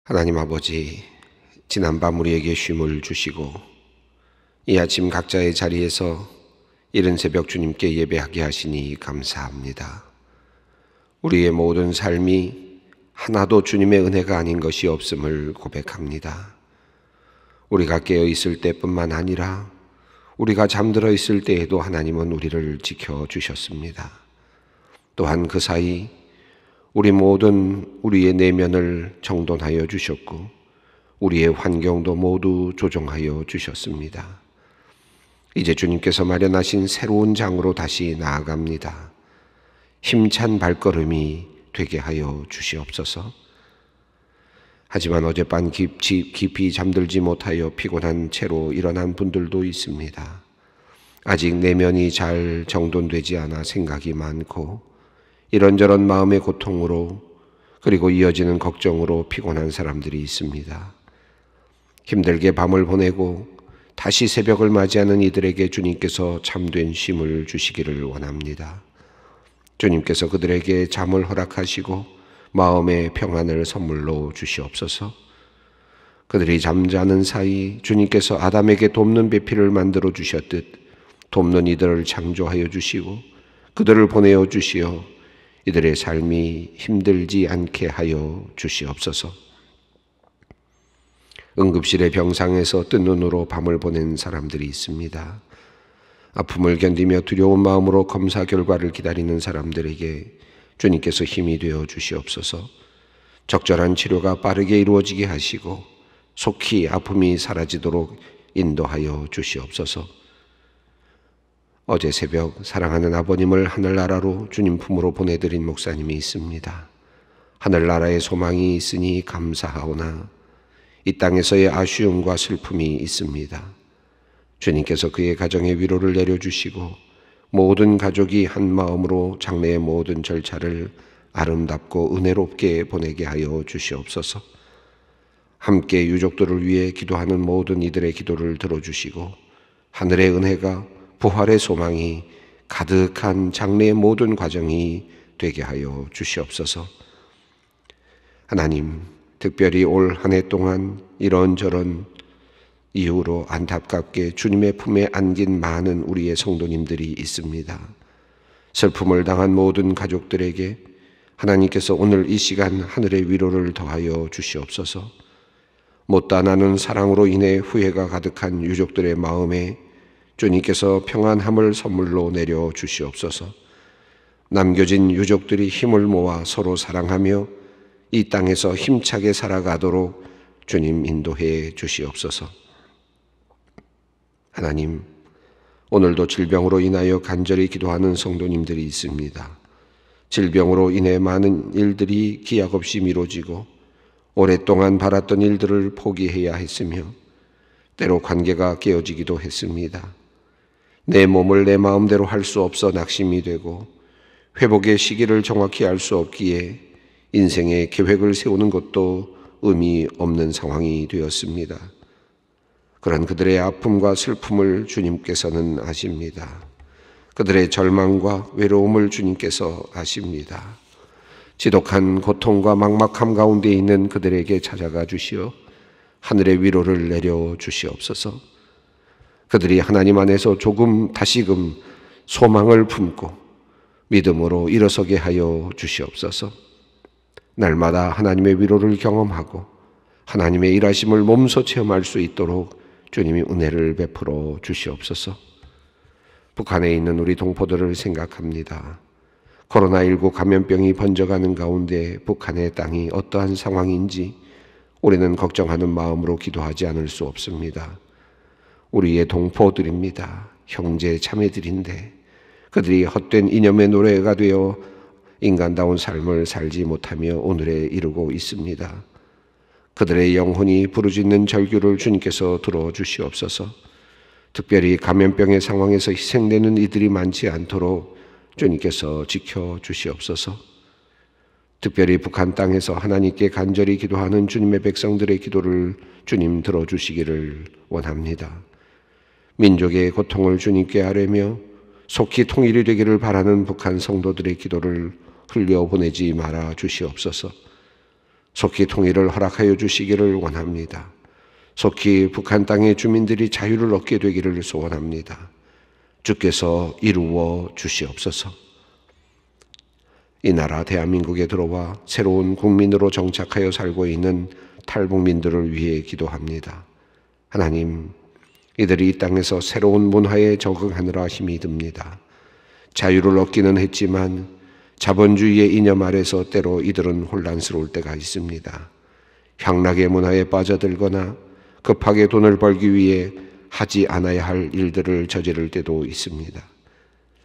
하나님 아버지, 지난밤 우리에게 쉼을 주시고 이 아침 각자의 자리에서 이른 새벽 주님께 예배하게 하시니 감사합니다. 우리의 모든 삶이 하나도 주님의 은혜가 아닌 것이 없음을 고백합니다. 우리가 깨어 있을 때뿐만 아니라 우리가 잠들어 있을 때에도 하나님은 우리를 지켜주셨습니다. 또한 그 사이 우리의 내면을 정돈하여 주셨고 우리의 환경도 모두 조정하여 주셨습니다. 이제 주님께서 마련하신 새로운 장으로 다시 나아갑니다. 힘찬 발걸음이 되게 하여 주시옵소서. 하지만 어젯밤 깊이 잠들지 못하여 피곤한 채로 일어난 분들도 있습니다. 아직 내면이 잘 정돈되지 않아 생각이 많고 이런저런 마음의 고통으로 그리고 이어지는 걱정으로 피곤한 사람들이 있습니다. 힘들게 밤을 보내고 다시 새벽을 맞이하는 이들에게 주님께서 참된 쉼을 주시기를 원합니다. 주님께서 그들에게 잠을 허락하시고 마음의 평안을 선물로 주시옵소서. 그들이 잠자는 사이 주님께서 아담에게 돕는 배필을 만들어 주셨듯 돕는 이들을 창조하여 주시고 그들을 보내어 주시어 이들의 삶이 힘들지 않게 하여 주시옵소서. 응급실의 병상에서 뜬 눈으로 밤을 보낸 사람들이 있습니다. 아픔을 견디며 두려운 마음으로 검사 결과를 기다리는 사람들에게 주님께서 힘이 되어 주시옵소서. 적절한 치료가 빠르게 이루어지게 하시고 속히 아픔이 사라지도록 인도하여 주시옵소서. 어제 새벽 사랑하는 아버님을 하늘나라로 주님 품으로 보내드린 목사님이 있습니다. 하늘나라의 소망이 있으니 감사하오나 이 땅에서의 아쉬움과 슬픔이 있습니다. 주님께서 그의 가정에 위로를 내려주시고 모든 가족이 한 마음으로 장래의 모든 절차를 아름답고 은혜롭게 보내게 하여 주시옵소서. 함께 유족들을 위해 기도하는 모든 이들의 기도를 들어주시고 하늘의 은혜가 부활의 소망이 가득한 장래의 모든 과정이 되게 하여 주시옵소서. 하나님, 특별히 올 한 해 동안 이런저런 이유로 안타깝게 주님의 품에 안긴 많은 우리의 성도님들이 있습니다. 슬픔을 당한 모든 가족들에게 하나님께서 오늘 이 시간 하늘의 위로를 더하여 주시옵소서. 못다 나눈 사랑으로 인해 후회가 가득한 유족들의 마음에 주님께서 평안함을 선물로 내려 주시옵소서. 남겨진 유족들이 힘을 모아 서로 사랑하며 이 땅에서 힘차게 살아가도록 주님 인도해 주시옵소서. 하나님, 오늘도 질병으로 인하여 간절히 기도하는 성도님들이 있습니다. 질병으로 인해 많은 일들이 기약 없이 미뤄지고 오랫동안 바랐던 일들을 포기해야 했으며 때로 관계가 깨어지기도 했습니다. 내 몸을 내 마음대로 할 수 없어 낙심이 되고 회복의 시기를 정확히 알 수 없기에 인생의 계획을 세우는 것도 의미 없는 상황이 되었습니다. 그런 그들의 아픔과 슬픔을 주님께서는 아십니다. 그들의 절망과 외로움을 주님께서 아십니다. 지독한 고통과 막막함 가운데 있는 그들에게 찾아가 주시어 하늘의 위로를 내려 주시옵소서. 그들이 하나님 안에서 다시금 소망을 품고 믿음으로 일어서게 하여 주시옵소서. 날마다 하나님의 위로를 경험하고 하나님의 일하심을 몸소 체험할 수 있도록 주님이 은혜를 베풀어 주시옵소서. 북한에 있는 우리 동포들을 생각합니다. 코로나19 감염병이 번져가는 가운데 북한의 땅이 어떠한 상황인지 우리는 걱정하는 마음으로 기도하지 않을 수 없습니다. 우리의 동포들입니다. 형제 자매들인데 그들이 헛된 이념의 노래가 되어 인간다운 삶을 살지 못하며 오늘에 이르고 있습니다. 그들의 영혼이 부르짖는 절규를 주님께서 들어주시옵소서. 특별히 감염병의 상황에서 희생되는 이들이 많지 않도록 주님께서 지켜주시옵소서. 특별히 북한 땅에서 하나님께 간절히 기도하는 주님의 백성들의 기도를 주님 들어주시기를 원합니다. 민족의 고통을 주님께 아뢰며 속히 통일이 되기를 바라는 북한 성도들의 기도를 흘려보내지 말아 주시옵소서. 속히 통일을 허락하여 주시기를 원합니다. 속히 북한 땅의 주민들이 자유를 얻게 되기를 소원합니다. 주께서 이루어 주시옵소서. 이 나라 대한민국에 들어와 새로운 국민으로 정착하여 살고 있는 탈북민들을 위해 기도합니다. 하나님, 이들이 이 땅에서 새로운 문화에 적응하느라 힘이 듭니다. 자유를 얻기는 했지만 자본주의의 이념 아래서 때로 이들은 혼란스러울 때가 있습니다. 향락의 문화에 빠져들거나 급하게 돈을 벌기 위해 하지 않아야 할 일들을 저지를 때도 있습니다.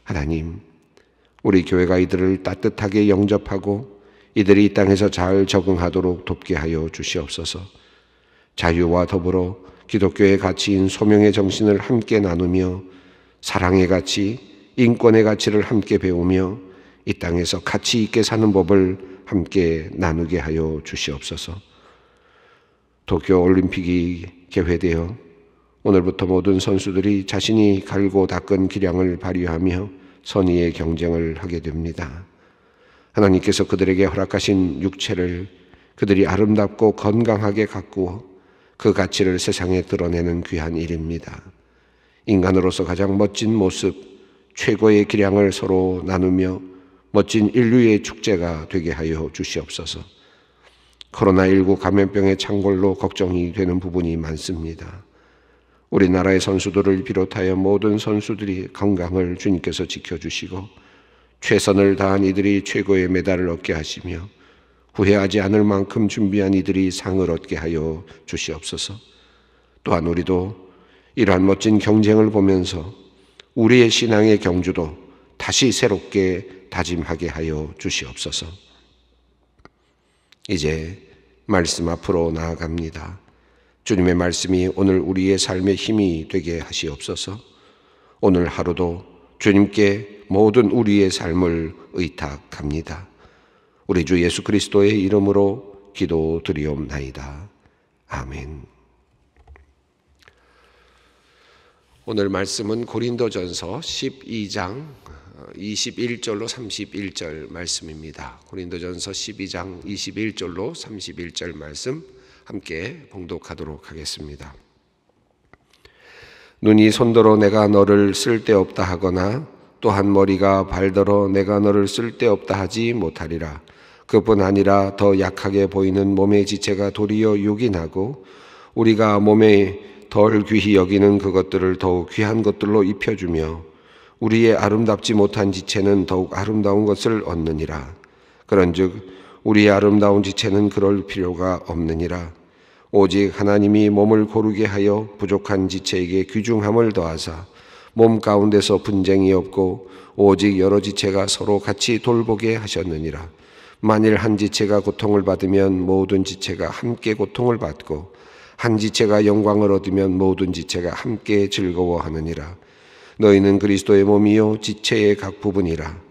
하나님, 우리 교회가 이들을 따뜻하게 영접하고 이들이 이 땅에서 잘 적응하도록 돕게 하여 주시옵소서. 자유와 더불어 기독교의 가치인 소명의 정신을 함께 나누며 사랑의 가치, 인권의 가치를 함께 배우며 이 땅에서 가치 있게 사는 법을 함께 나누게 하여 주시옵소서. 도쿄올림픽이 개회되어 오늘부터 모든 선수들이 자신이 갈고 닦은 기량을 발휘하며 선의의 경쟁을 하게 됩니다. 하나님께서 그들에게 허락하신 육체를 그들이 아름답고 건강하게 가꾸어 그 가치를 세상에 드러내는 귀한 일입니다. 인간으로서 가장 멋진 모습, 최고의 기량을 서로 나누며 멋진 인류의 축제가 되게 하여 주시옵소서. 코로나19 감염병의 창궐로 걱정이 되는 부분이 많습니다. 우리나라의 선수들을 비롯하여 모든 선수들이 건강을 주님께서 지켜주시고 최선을 다한 이들이 최고의 메달을 얻게 하시며 후회하지 않을 만큼 준비한 이들이 상을 얻게 하여 주시옵소서. 또한 우리도 이러한 멋진 경쟁을 보면서 우리의 신앙의 경주도 다시 새롭게 다짐하게 하여 주시옵소서. 이제 말씀 앞으로 나아갑니다. 주님의 말씀이 오늘 우리의 삶의 힘이 되게 하시옵소서. 오늘 하루도 주님께 모든 우리의 삶을 의탁합니다. 우리 주 예수 그리스도의 이름으로 기도드리옵나이다. 아멘. 오늘 말씀은 고린도전서 12장 21절로 31절 말씀입니다. 고린도전서 12장 21절로 31절 말씀 함께 봉독하도록 하겠습니다. 눈이 손더러 내가 너를 쓸데없다 하거나 또한 머리가 발더러 내가 너를 쓸데없다 하지 못하리라. 그뿐 아니라 더 약하게 보이는 몸의 지체가 도리어 요긴하고 우리가 몸에 덜 귀히 여기는 그것들을 더욱 귀한 것들로 입혀주며 우리의 아름답지 못한 지체는 더욱 아름다운 것을 얻느니라. 그런즉 우리의 아름다운 지체는 그럴 필요가 없느니라. 오직 하나님이 몸을 고르게 하여 부족한 지체에게 귀중함을 더하사 몸 가운데서 분쟁이 없고 오직 여러 지체가 서로 같이 돌보게 하셨느니라. 만일 한 지체가 고통을 받으면 모든 지체가 함께 고통을 받고 한 지체가 영광을 얻으면 모든 지체가 함께 즐거워하느니라. 너희는 그리스도의 몸이요 지체의 각 부분이라.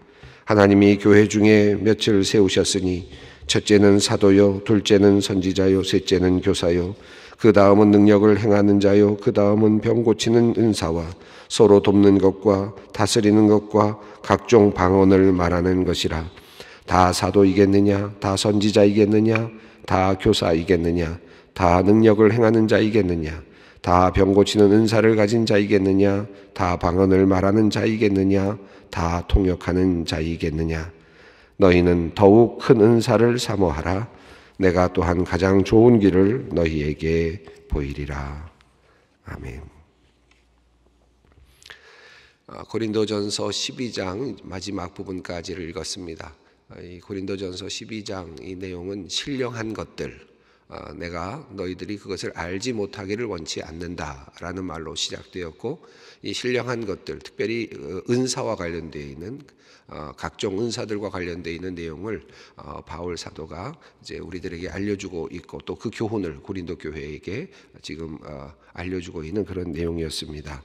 하나님이 교회 중에 몇을 세우셨으니 첫째는 사도요, 둘째는 선지자요, 셋째는 교사요, 그 다음은 능력을 행하는 자요, 그 다음은 병 고치는 은사와 서로 돕는 것과 다스리는 것과 각종 방언을 말하는 것이라. 다 사도이겠느냐? 다 선지자이겠느냐? 다 교사이겠느냐? 다 능력을 행하는 자이겠느냐? 다 병 고치는 은사를 가진 자이겠느냐? 다 방언을 말하는 자이겠느냐? 다 통역하는 자이겠느냐? 너희는 더욱 큰 은사를 사모하라. 내가 또한 가장 좋은 길을 너희에게 보이리라. 아멘. 고린도전서 12장 마지막 부분까지를 읽었습니다. 이 고린도전서 12장 이 내용은 신령한 것들, 내가 너희들이 그것을 알지 못하기를 원치 않는다라는 말로 시작되었고, 이 신령한 것들, 특별히 은사와 관련되어 있는 각종 은사들과 관련되어 있는 내용을 바울 사도가 이제 우리들에게 알려주고 있고 또 그 교훈을 고린도 교회에게 지금 알려주고 있는 그런 내용이었습니다.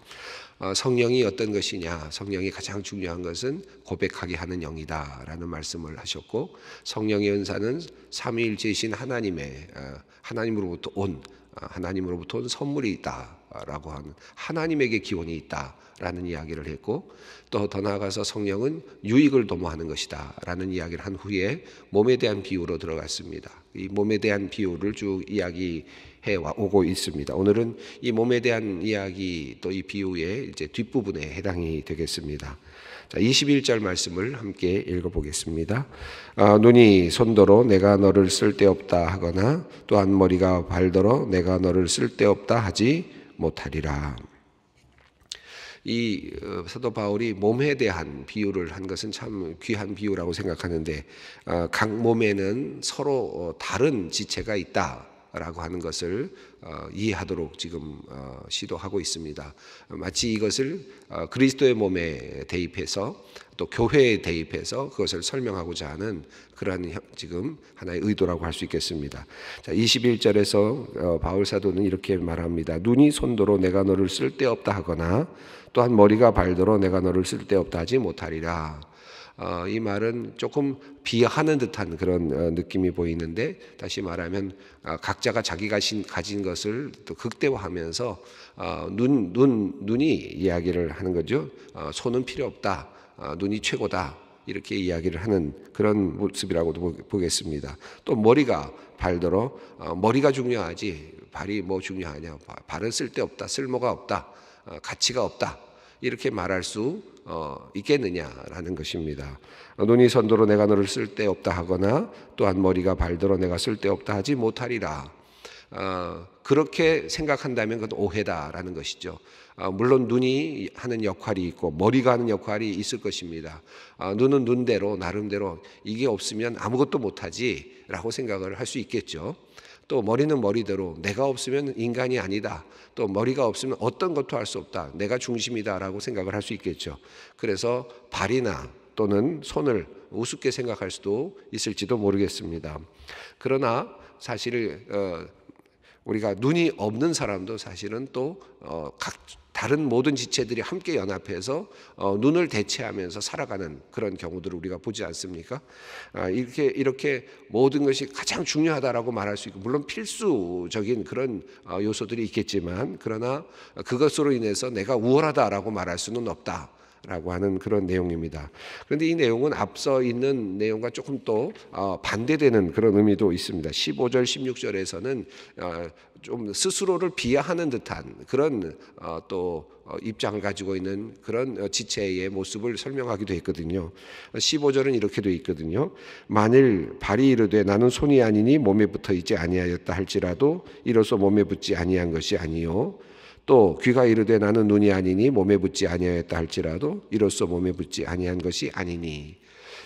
성령이 어떤 것이냐? 성령이 가장 중요한 것은 고백하게 하는 영이다라는 말씀을 하셨고, 성령의 은사는 삼위일체이신 하나님의 하나님으로부터 온 선물이다 있다라고 하는 하나님에게 기원이 있다라는 이야기를 했고, 또 더 나아가서 성령은 유익을 도모하는 것이다라는 이야기를 한 후에 몸에 대한 비유로 들어갔습니다. 이 몸에 대한 비유를 쭉 이야기해 오고 있습니다. 오늘은 이 몸에 대한 이야기 또 이 비유의 이제 뒷부분에 해당이 되겠습니다. 자, 21절 말씀을 함께 읽어보겠습니다. 눈이 손더러 내가 너를 쓸데없다 하거나 또한 머리가 발더러 내가 너를 쓸데없다 하지 못하리라. 이 사도 바울이 몸에 대한 비유를 한 것은 참 귀한 비유라고 생각하는데, 각 몸에는 서로 다른 지체가 있다라고 하는 것을 이해하도록 지금 시도하고 있습니다. 마치 이것을 그리스도의 몸에 대입해서 또 교회에 대입해서 그것을 설명하고자 하는 그러한 지금 하나의 의도라고 할 수 있겠습니다. 자, 21절에서 바울 사도는 이렇게 말합니다. 눈이 손도로 내가 너를 쓸데없다 하거나 또한 머리가 발더러 내가 너를 쓸데없다 하지 못하리라. 이 말은 조금 비하하는 듯한 그런 느낌이 보이는데, 다시 말하면 각자가 자기가 가진 것을 또 극대화하면서 눈이 이야기를 하는 거죠. 손은 필요 없다, 눈이 최고다, 이렇게 이야기를 하는 그런 모습이라고도 보겠습니다. 또 머리가 발더러 머리가 중요하지 발이 뭐 중요하냐, 발은 쓸데없다, 쓸모가 없다, 가치가 없다, 이렇게 말할 수 있겠느냐라는 것입니다. 눈이 손더러 내가 너를 쓸데없다 하거나 또한 머리가 발더러 내가 쓸데없다 하지 못하리라. 그렇게 생각한다면 그건 오해다라는 것이죠. 물론 눈이 하는 역할이 있고 머리가 하는 역할이 있을 것입니다. 눈은 눈대로 나름대로 이게 없으면 아무것도 못하지 라고 생각을 할 수 있겠죠. 또 머리는 머리대로 내가 없으면 인간이 아니다, 또 머리가 없으면 어떤 것도 할 수 없다, 내가 중심이다 라고 생각을 할 수 있겠죠. 그래서 발이나 또는 손을 우습게 생각할 수도 있을지도 모르겠습니다. 그러나 사실 우리가 눈이 없는 사람도 사실은 또 각 다른 모든 지체들이 함께 연합해서 눈을 대체하면서 살아가는 그런 경우들을 우리가 보지 않습니까? 이렇게 모든 것이 가장 중요하다라고 말할 수 있고, 물론 필수적인 그런 요소들이 있겠지만, 그러나 그것으로 인해서 내가 우월하다라고 말할 수는 없다 라고 하는 그런 내용입니다. 그런데 이 내용은 앞서 있는 내용과 조금 또 반대되는 그런 의미도 있습니다. 15절 16절에서는 좀 스스로를 비하하는 듯한 그런 또 입장을 가지고 있는 그런 지체의 모습을 설명하기도 했거든요. 15절은 이렇게 되어 있거든요. 만일 발이 이르되 나는 손이 아니니 몸에 붙어 있지 아니하였다 할지라도 이로써 몸에 붙지 아니한 것이 아니요, 또 귀가 이르되 나는 눈이 아니니 몸에 붙지 아니하였다 할지라도 이로써 몸에 붙지 아니한 것이 아니니.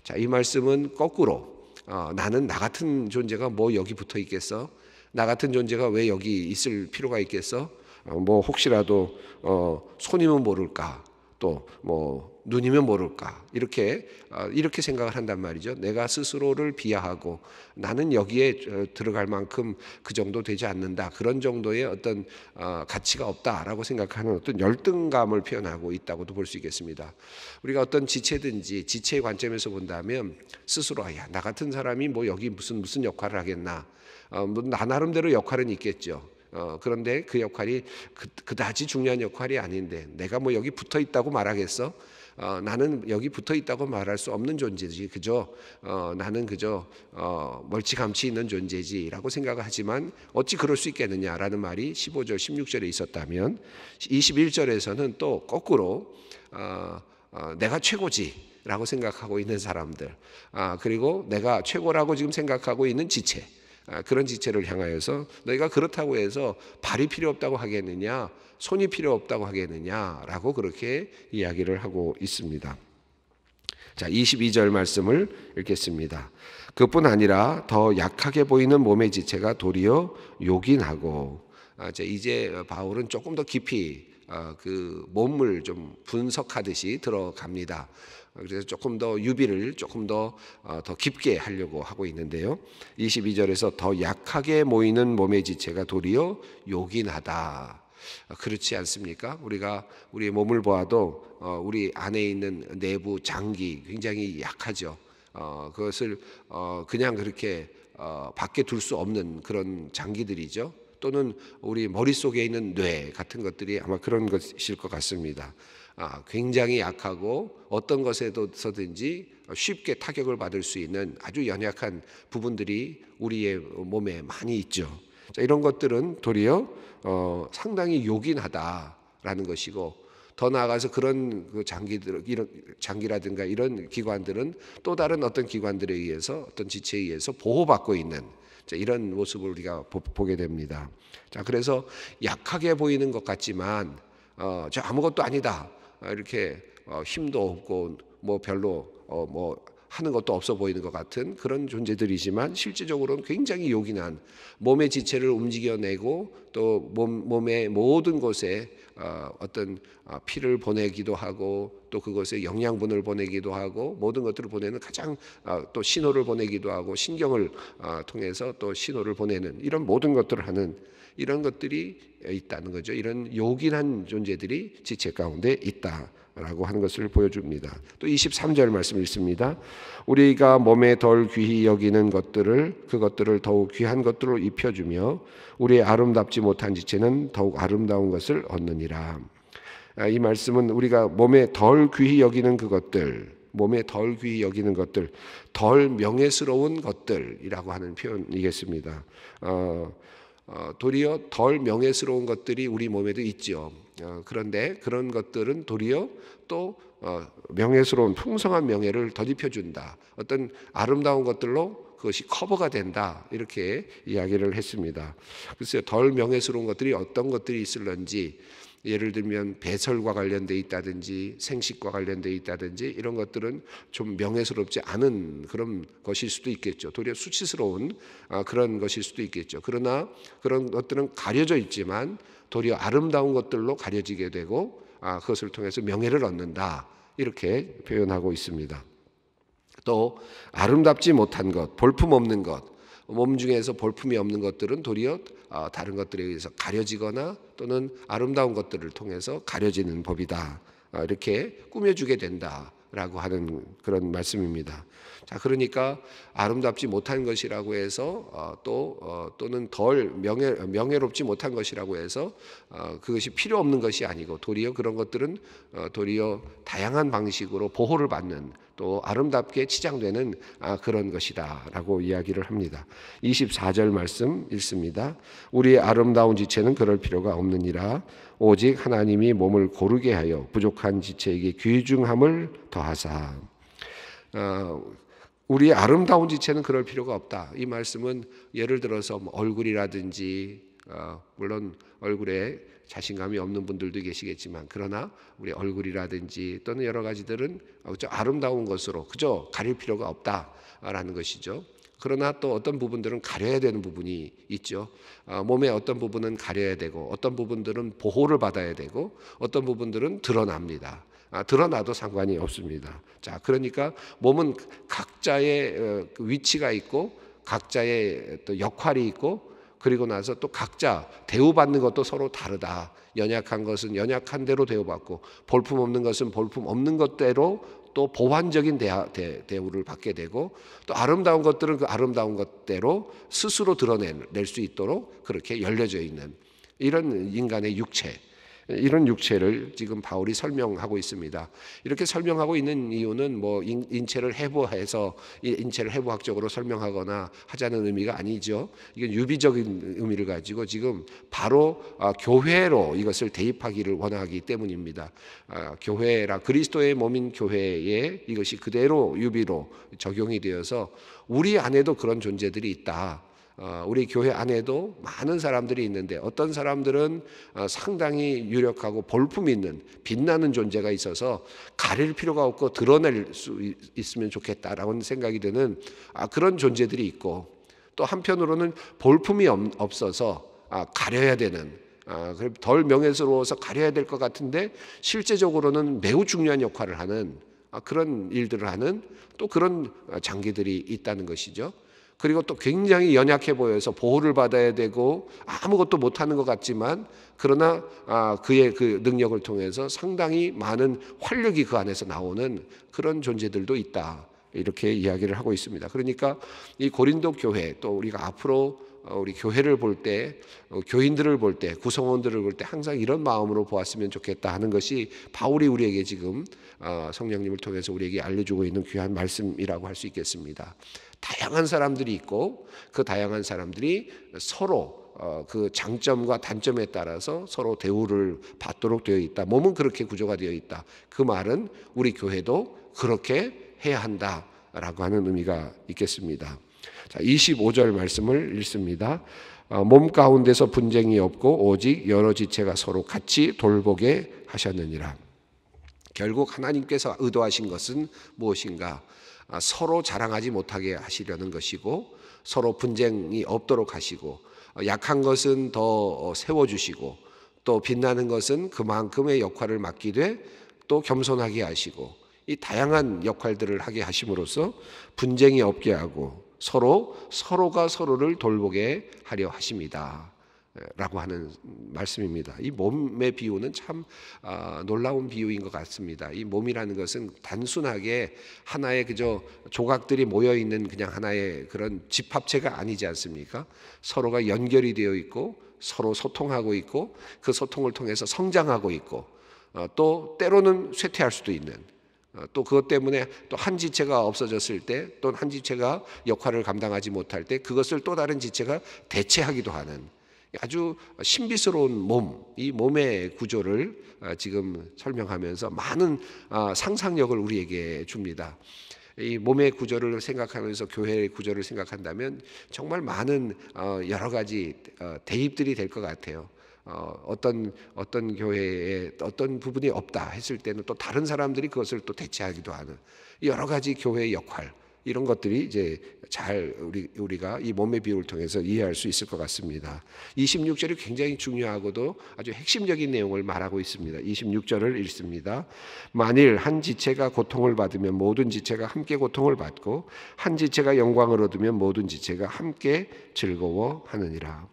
자, 이 말씀은 거꾸로 나는 나 같은 존재가 뭐 여기 붙어 있겠어? 나 같은 존재가 왜 여기 있을 필요가 있겠어? 뭐 혹시라도 손이면 모를까, 또 뭐 눈이면 모를까, 이렇게 생각을 한단 말이죠. 내가 스스로를 비하하고 나는 여기에 들어갈 만큼 그 정도 되지 않는다, 그런 정도의 어떤 가치가 없다라고 생각하는 어떤 열등감을 표현하고 있다고도 볼 수 있겠습니다. 우리가 어떤 지체든지 지체의 관점에서 본다면 스스로 나 같은 사람이 뭐 여기 무슨 역할을 하겠나, 나 나름대로 역할은 있겠죠. 그런데 그 역할이 그다지 중요한 역할이 아닌데 내가 뭐 여기 붙어 있다고 말하겠어? 나는 여기 붙어 있다고 말할 수 없는 존재지, 그죠? 나는 그저 멀찌감치 있는 존재지라고 생각을 하지만 어찌 그럴 수 있겠느냐라는 말이 15절 16절에 있었다면, 21절에서는 또 거꾸로 내가 최고지라고 생각하고 있는 사람들, 그리고 내가 최고라고 지금 생각하고 있는 지체, 그런 지체를 향하여서 너희가 그렇다고 해서 발이 필요 없다고 하겠느냐, 손이 필요 없다고 하겠느냐라고 그렇게 이야기를 하고 있습니다. 자, 22절 말씀을 읽겠습니다. 그뿐 아니라 더 약하게 보이는 몸의 지체가 도리어 요긴하고. 이제 바울은 조금 더 깊이 그 몸을 좀 분석하듯이 들어갑니다. 그래서 조금 더 유비를 조금 더 깊게 하려고 하고 있는데요. 22절에서 더 약하게 모이는 몸의 지체가 도리어 요긴하다. 그렇지 않습니까? 우리가 우리의 몸을 보아도 우리 안에 있는 내부 장기 굉장히 약하죠. 그것을 그냥 그렇게 밖에 둘 수 없는 그런 장기들이죠. 또는 우리 머릿속에 있는 뇌 같은 것들이 아마 그런 것일 것 같습니다. 굉장히 약하고 어떤 것에서든지 쉽게 타격을 받을 수 있는 아주 연약한 부분들이 우리의 몸에 많이 있죠. 자, 이런 것들은 도리어 상당히 요긴하다라는 것이고, 더 나아가서 그런 그 이런 장기라든가 이런 기관들은 또 다른 어떤 기관들에 의해서, 어떤 지체에 의해서 보호받고 있는, 자, 이런 모습을 우리가 보게 됩니다. 자, 그래서 약하게 보이는 것 같지만 저 아무것도 아니다, 이렇게 힘도 없고 뭐 별로 뭐 하는 것도 없어 보이는 것 같은 그런 존재들이지만, 실제적으로는 굉장히 요긴한, 몸의 지체를 움직여내고 또 몸의 모든 곳에 어떤 피를 보내기도 하고, 또 그것에 영양분을 보내기도 하고, 모든 것들을 보내는 가장 또 신호를 보내기도 하고, 신경을 통해서 또 신호를 보내는, 이런 모든 것들을 하는 이런 것들이 있다는 거죠. 이런 요긴한 존재들이 지체 가운데 있다라고 하는 것을 보여줍니다. 또 23절 말씀 읽습니다. 우리가 몸에 덜 귀히 여기는 그것들을 더욱 귀한 것들로 입혀주며 우리의 아름답지 못한 지체는 더욱 아름다운 것을 얻느니라. 이 말씀은 우리가 몸에 덜 귀히 여기는 몸에 덜 귀히 여기는 것들, 덜 명예스러운 것들이라고 하는 표현이겠습니다. 도리어 덜 명예스러운 것들이 우리 몸에도 있죠. 그런데 그런 것들은 도리어 또 명예스러운 풍성한 명예를 덧입혀준다, 어떤 아름다운 것들로 그것이 커버가 된다, 이렇게 이야기를 했습니다. 글쎄요, 덜 명예스러운 것들이 어떤 것들이 있을런지, 예를 들면 배설과 관련돼 있다든지 생식과 관련돼 있다든지, 이런 것들은 좀 명예스럽지 않은 그런 것일 수도 있겠죠. 도리어 수치스러운 그런 것일 수도 있겠죠. 그러나 그런 것들은 가려져 있지만 도리어 아름다운 것들로 가려지게 되고 그것을 통해서 명예를 얻는다, 이렇게 표현하고 있습니다. 또 아름답지 못한 것, 볼품 없는 것, 몸 중에서 볼품이 없는 것들은 도리어 다른 것들에 의해서 가려지거나 또는 아름다운 것들을 통해서 가려지는 법이다, 이렇게 꾸며주게 된다라고 하는 그런 말씀입니다. 자, 그러니까 아름답지 못한 것이라고 해서 또는 덜 명예롭지 못한 것이라고 해서 그것이 필요 없는 것이 아니고, 도리어 그런 것들은 도리어 다양한 방식으로 보호를 받는, 또 아름답게 치장되는 그런 것이다라고 이야기를 합니다. 24절 말씀 읽습니다. 우리의 아름다운 지체는 그럴 필요가 없느니라. 오직 하나님이 몸을 고르게 하여 부족한 지체에게 귀중함을 더하사. 우리의 아름다운 지체는 그럴 필요가 없다. 이 말씀은 예를 들어서 얼굴이라든지, 물론 얼굴에 자신감이 없는 분들도 계시겠지만, 그러나 우리 얼굴이라든지 또는 여러 가지들은 아름다운 것으로 그저 가릴 필요가 없다라는 것이죠. 그러나 또 어떤 부분들은 가려야 되는 부분이 있죠. 몸의 어떤 부분은 가려야 되고, 어떤 부분들은 보호를 받아야 되고, 어떤 부분들은 드러납니다. 드러나도 상관이 없습니다. 자, 그러니까 몸은 각자의 위치가 있고, 각자의 또 역할이 있고, 그리고 나서 또 각자 대우받는 것도 서로 다르다. 연약한 것은 연약한 대로 대우받고, 볼품 없는 것은 볼품 없는 것대로 또 보완적인 대우를 받게 되고, 또 아름다운 것들은 그 아름다운 것대로 스스로 드러낼 수 있도록 그렇게 열려져 있는 이런 인간의 육체, 이런 육체를 지금 바울이 설명하고 있습니다. 이렇게 설명하고 있는 이유는 뭐 인체를 해부해서 인체를 해부학적으로 설명하거나 하자는 의미가 아니죠. 이건 유비적인 의미를 가지고 지금 바로 교회로 이것을 대입하기를 원하기 때문입니다. 교회라, 그리스도의 몸인 교회에 이것이 그대로 유비로 적용이 되어서 우리 안에도 그런 존재들이 있다. 우리 교회 안에도 많은 사람들이 있는데, 어떤 사람들은 상당히 유력하고 볼품 있는 빛나는 존재가 있어서 가릴 필요가 없고 드러낼 수 있으면 좋겠다라는 생각이 드는 그런 존재들이 있고, 또 한편으로는 볼품이 없어서 가려야 되는, 덜 명예스러워서 가려야 될 것 같은데 실제적으로는 매우 중요한 역할을 하는 그런 일들을 하는 또 그런 장기들이 있다는 것이죠. 그리고 또 굉장히 연약해 보여서 보호를 받아야 되고 아무것도 못하는 것 같지만, 그러나 그의 그 능력을 통해서 상당히 많은 활력이 그 안에서 나오는 그런 존재들도 있다, 이렇게 이야기를 하고 있습니다. 그러니까 이 고린도 교회, 또 우리가 앞으로 우리 교회를 볼 때, 교인들을 볼 때, 구성원들을 볼 때 항상 이런 마음으로 보았으면 좋겠다 하는 것이 바울이 우리에게 지금 성령님을 통해서 우리에게 알려주고 있는 귀한 말씀이라고 할 수 있겠습니다. 다양한 사람들이 있고 그 다양한 사람들이 서로 그 장점과 단점에 따라서 서로 대우를 받도록 되어 있다. 몸은 그렇게 구조가 되어 있다. 그 말은 우리 교회도 그렇게 해야 한다라고 하는 의미가 있겠습니다. 자, 25절 말씀을 읽습니다. 몸 가운데서 분쟁이 없고 오직 여러 지체가 서로 같이 돌보게 하셨느니라. 결국 하나님께서 의도하신 것은 무엇인가? 서로 자랑하지 못하게 하시려는 것이고, 서로 분쟁이 없도록 하시고, 약한 것은 더 세워주시고, 또 빛나는 것은 그만큼의 역할을 맡기되 또 겸손하게 하시고, 이 다양한 역할들을 하게 하심으로써 분쟁이 없게 하고 서로가 서로를 돌보게 하려 하십니다 라고 하는 말씀입니다. 이 몸의 비유는 참 놀라운 비유인 것 같습니다. 이 몸이라는 것은 단순하게 하나의 그저 조각들이 모여있는 그냥 하나의 그런 집합체가 아니지 않습니까? 서로가 연결이 되어 있고 서로 소통하고 있고 그 소통을 통해서 성장하고 있고 또 때로는 쇠퇴할 수도 있는, 또 그것 때문에 또 한 지체가 없어졌을 때, 또 한 지체가 역할을 감당하지 못할 때 그것을 또 다른 지체가 대체하기도 하는 아주 신비스러운 몸, 이 몸의 구조를 지금 설명하면서 많은 상상력을 우리에게 줍니다. 이 몸의 구조를 생각하면서 교회의 구조를 생각한다면 정말 많은 여러 가지 대입들이 될 것 같아요. 어떤 교회에 어떤 부분이 없다 했을 때는 또 다른 사람들이 그것을 또 대체하기도 하는 여러 가지 교회의 역할, 이런 것들이 이제 잘 우리가 이 몸의 비유를 통해서 이해할 수 있을 것 같습니다. 26절이 굉장히 중요하고도 아주 핵심적인 내용을 말하고 있습니다. 26절을 읽습니다. 만일 한 지체가 고통을 받으면 모든 지체가 함께 고통을 받고 한 지체가 영광을 얻으면 모든 지체가 함께 즐거워하느니라.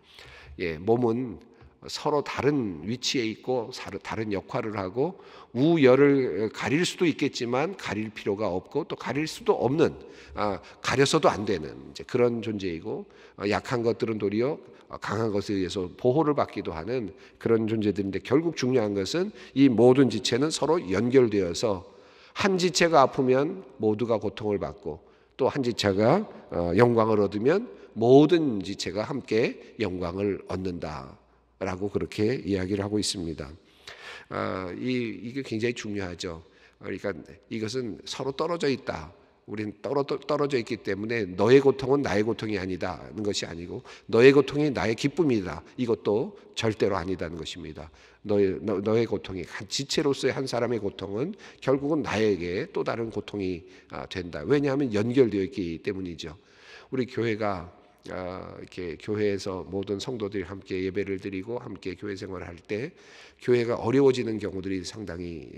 예, 몸은 서로 다른 위치에 있고 다른 역할을 하고 우열을 가릴 수도 있겠지만 가릴 필요가 없고 또 가릴 수도 없는, 가려서도 안 되는 이제 그런 존재이고, 약한 것들은 도리어 강한 것에 의해서 보호를 받기도 하는 그런 존재들인데, 결국 중요한 것은 이 모든 지체는 서로 연결되어서 한 지체가 아프면 모두가 고통을 받고 또 한 지체가 영광을 얻으면 모든 지체가 함께 영광을 얻는다 라고 그렇게 이야기를 하고 있습니다. 이게 굉장히 중요하죠. 그러니까 이것은 서로 떨어져 있다. 우리는 떨어져 있기 때문에 너의 고통은 나의 고통이 아니다는 것이 아니고 너의 고통이 나의 기쁨이다. 이것도 절대로 아니다는 것입니다. 너의 고통이 한 지체로서의 한 사람의 고통은 결국은 나에게 또 다른 고통이 된다. 왜냐하면 연결되어 있기 때문이죠. 우리 교회가 이렇게 교회에서 모든 성도들이 함께 예배를 드리고 함께 교회 생활을 할 때 교회가 어려워지는 경우들이 상당히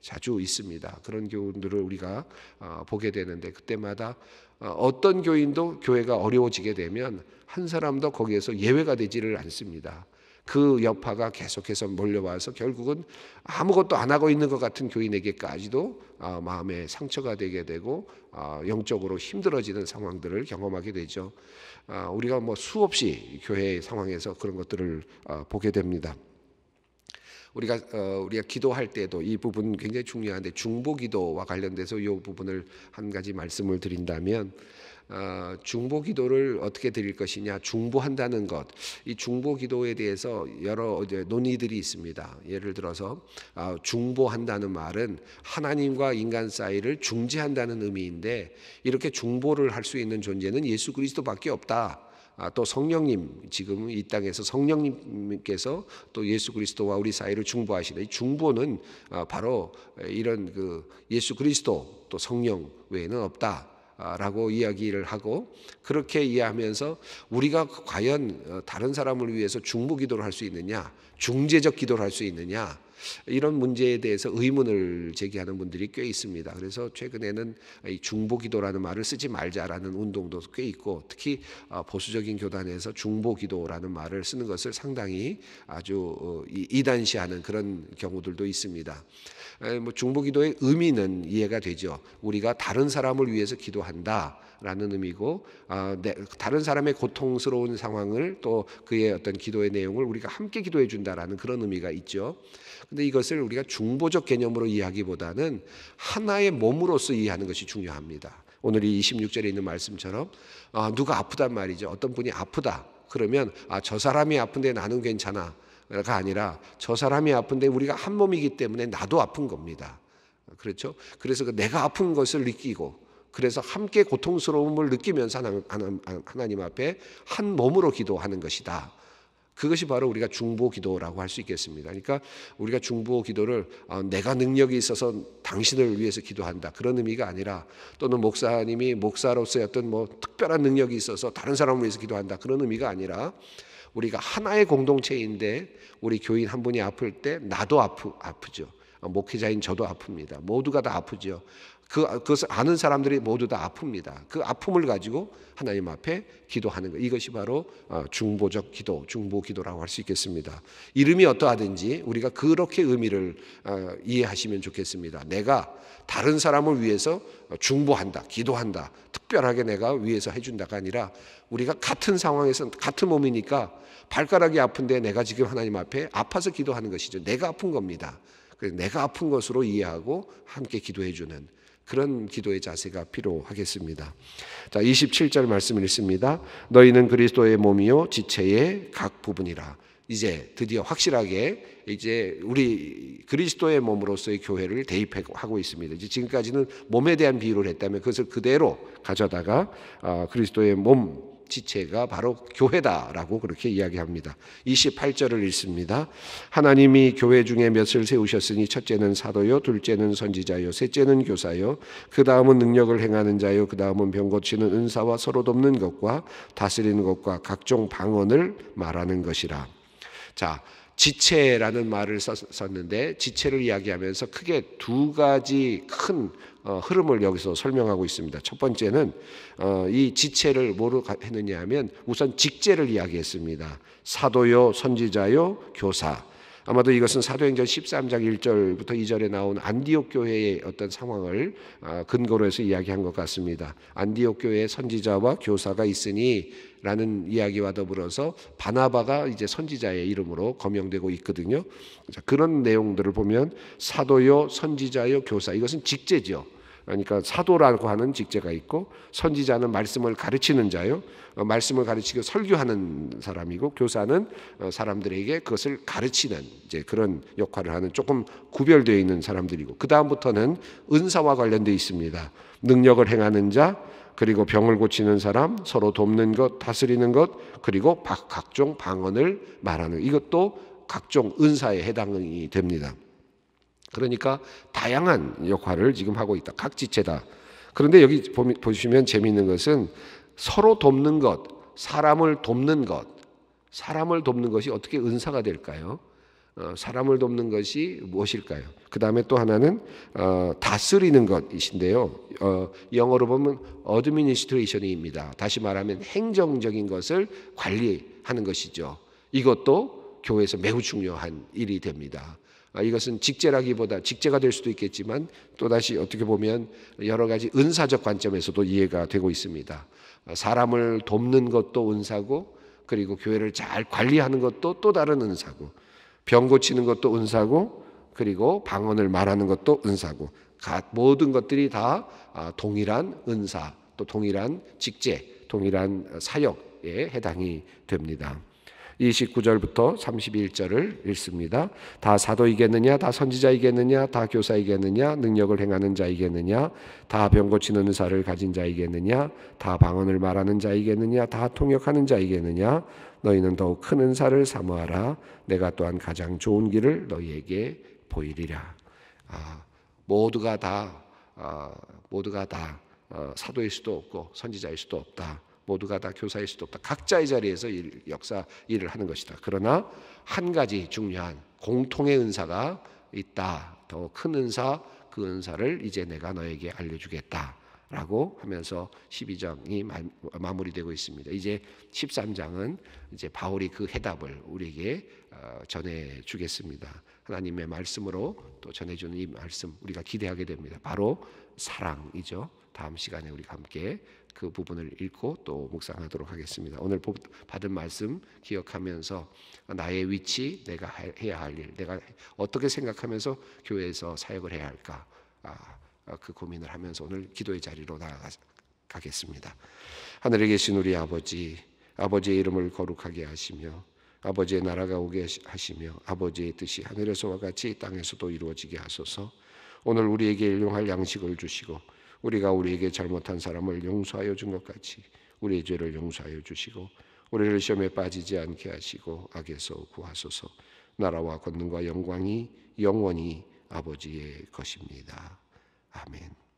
자주 있습니다. 그런 경우들을 우리가 보게 되는데, 그때마다 어떤 교인도 교회가 어려워지게 되면 한 사람도 거기에서 예외가 되지를 않습니다. 그 여파가 계속해서 몰려와서 결국은 아무것도 안 하고 있는 것 같은 교인에게까지도 마음에 상처가 되게 되고 영적으로 힘들어지는 상황들을 경험하게 되죠. 우리가 뭐 수없이 교회의 상황에서 그런 것들을 보게 됩니다. 우리가 기도할 때도 이 부분 굉장히 중요한데, 중보기도와 관련돼서 이 부분을 한 가지 말씀을 드린다면, 중보기도를 어떻게 드릴 것이냐, 중보한다는 것, 이 중보기도에 대해서 여러 논의들이 있습니다. 예를 들어서 중보한다는 말은 하나님과 인간 사이를 중재한다는 의미인데, 이렇게 중보를 할 수 있는 존재는 예수 그리스도밖에 없다. 또 성령님, 지금 이 땅에서 성령님께서 또 예수 그리스도와 우리 사이를 중보하시다. 이 중보는 바로 이런 그 예수 그리스도 또 성령 외에는 없다 라고 이야기를 하고, 그렇게 이해하면서 우리가 과연 다른 사람을 위해서 중보 기도를 할 수 있느냐, 중재적 기도를 할 수 있느냐, 이런 문제에 대해서 의문을 제기하는 분들이 꽤 있습니다. 그래서 최근에는 이 중보기도라는 말을 쓰지 말자라는 운동도 꽤 있고, 특히 보수적인 교단에서 중보기도라는 말을 쓰는 것을 상당히 아주 이단시하는 그런 경우들도 있습니다. 중보기도의 의미는 이해가 되죠. 우리가 다른 사람을 위해서 기도한다라는 의미고, 다른 사람의 고통스러운 상황을 또 그의 어떤 기도의 내용을 우리가 함께 기도해 준다라는 그런 의미가 있죠. 근데 이것을 우리가 중보적 개념으로 이해하기보다는 하나의 몸으로서 이해하는 것이 중요합니다. 오늘 이 26절에 있는 말씀처럼 누가 아프단 말이죠. 어떤 분이 아프다. 그러면 저 사람이 아픈데 나는 괜찮아. 가 아니라 저 사람이 아픈데 우리가 한 몸이기 때문에 나도 아픈 겁니다. 그렇죠? 그래서 내가 아픈 것을 느끼고, 그래서 함께 고통스러움을 느끼면서 하나님 앞에 한 몸으로 기도하는 것이다. 그것이 바로 우리가 중보 기도라고 할 수 있겠습니다. 그러니까 우리가 중보 기도를 내가 능력이 있어서 당신을 위해서 기도한다, 그런 의미가 아니라, 또는 목사님이 목사로서의 어떤 특별한 능력이 있어서 다른 사람을 위해서 기도한다, 그런 의미가 아니라, 우리가 하나의 공동체인데 우리 교인 한 분이 아플 때 나도 아프죠. 목회자인 저도 아픕니다. 모두가 다 아프죠. 그것을 아는 사람들이 모두 다 아픕니다. 그 아픔을 가지고 하나님 앞에 기도하는 것, 이것이 바로 중보적 기도, 중보 기도라고 할 수 있겠습니다. 이름이 어떠하든지 우리가 그렇게 의미를 이해하시면 좋겠습니다. 내가 다른 사람을 위해서 중보한다, 기도한다, 특별하게 내가 위해서 해준다가 아니라, 우리가 같은 상황에서 같은 몸이니까 발가락이 아픈데 내가 지금 하나님 앞에 아파서 기도하는 것이죠. 내가 아픈 겁니다. 그래서 내가 아픈 것으로 이해하고 함께 기도해주는 그런 기도의 자세가 필요하겠습니다. 자, 27절 말씀을 읽습니다. 너희는 그리스도의 몸이요 지체의 각 부분이라. 이제 드디어 확실하게 이제 우리 그리스도의 몸으로서의 교회를 대입하고 있습니다. 이제 지금까지는 몸에 대한 비유를 했다면 그것을 그대로 가져다가 그리스도의 몸 지체가 바로 교회다라고 그렇게 이야기합니다. 28절을 읽습니다. 하나님이 교회 중에 몇을 세우셨으니 첫째는 사도요, 둘째는 선지자요, 셋째는 교사요, 그 다음은 능력을 행하는 자요, 그 다음은 병 고치는 은사와 서로 돕는 것과 다스리는 것과 각종 방언을 말하는 것이라. 자, 지체라는 말을 썼는데, 지체를 이야기하면서 크게 두 가지 큰 흐름을 여기서 설명하고 있습니다. 첫 번째는 이 지체를 뭐로 했느냐 하면 우선 직제를 이야기했습니다. 사도요, 선지자요, 교사. 아마도 이것은 사도행전 13장 1절부터 2절에 나온 안디옥 교회의 어떤 상황을 근거로 해서 이야기한 것 같습니다. 안디옥 교회에 선지자와 교사가 있으니 라는 이야기와 더불어서 바나바가 이제 선지자의 이름으로 거명되고 있거든요. 자, 그런 내용들을 보면 사도요, 선지자요, 교사, 이것은 직제죠. 그러니까 사도라고 하는 직제가 있고, 선지자는 말씀을 가르치는 자요, 말씀을 가르치고 설교하는 사람이고, 교사는 사람들에게 그것을 가르치는 이제 그런 역할을 하는 조금 구별되어 있는 사람들이고, 그 다음부터는 은사와 관련되어 있습니다. 능력을 행하는 자, 그리고 병을 고치는 사람, 서로 돕는 것, 다스리는 것, 그리고 각종 방언을 말하는, 이것도 각종 은사에 해당이 됩니다. 그러니까 다양한 역할을 지금 하고 있다. 각 지체다. 그런데 여기 보시면 재미있는 것은 서로 돕는 것, 사람을 돕는 것, 사람을 돕는 것이 어떻게 은사가 될까요? 사람을 돕는 것이 무엇일까요? 그 다음에 또 하나는 다스리는 것이신데요. 영어로 보면 어드미니스트레이션입니다. 다시 말하면 행정적인 것을 관리하는 것이죠. 이것도 교회에서 매우 중요한 일이 됩니다. 이것은 직제라기보다, 직제가 될 수도 있겠지만 또다시 어떻게 보면 여러 가지 은사적 관점에서도 이해가 되고 있습니다. 사람을 돕는 것도 은사고, 그리고 교회를 잘 관리하는 것도 또 다른 은사고, 병 고치는 것도 은사고, 그리고 방언을 말하는 것도 은사고, 모든 것들이 다 동일한 은사, 또 동일한 직제, 동일한 사역에 해당이 됩니다. 29절부터 31절을 읽습니다. 다 사도이겠느냐, 다 선지자이겠느냐, 다 교사이겠느냐, 능력을 행하는 자이겠느냐, 다 병 고치는 의사를 가진 자이겠느냐, 다 방언을 말하는 자이겠느냐, 다 통역하는 자이겠느냐, 너희는 더욱 큰 은사를 사모하라. 내가 또한 가장 좋은 길을 너희에게 보이리라. 모두가 다 사도일 수도 없고 선지자일 수도 없다. 모두가 다 교사일 수도 없다. 각자의 자리에서 일을 하는 것이다. 그러나 한 가지 중요한 공통의 은사가 있다. 더 큰 은사, 그 은사를 이제 내가 너에게 알려주겠다. 라고 하면서 12장이 마무리되고 있습니다. 이제 13장은 이제 바울이 그 해답을 우리에게 전해 주겠습니다. 하나님의 말씀으로 또 전해주는 이 말씀 우리가 기대하게 됩니다. 바로 사랑이죠. 다음 시간에 우리가 함께 그 부분을 읽고 또 묵상하도록 하겠습니다. 오늘 받은 말씀 기억하면서 나의 위치, 내가 해야 할 일, 내가 어떻게 생각하면서 교회에서 사역을 해야 할까, 그 고민을 하면서 오늘 기도의 자리로 나아가겠습니다. 하늘에 계신 우리 아버지, 아버지의 이름을 거룩하게 하시며 아버지의 나라가 오게 하시며 아버지의 뜻이 하늘에서와 같이 땅에서도 이루어지게 하소서. 오늘 우리에게 일용할 양식을 주시고 우리가 우리에게 잘못한 사람을 용서하여 준 것 같이 우리의 죄를 용서하여 주시고 우리를 시험에 빠지지 않게 하시고 악에서 구하소서. 나라와 권능과 영광이 영원히 아버지의 것입니다. 아멘.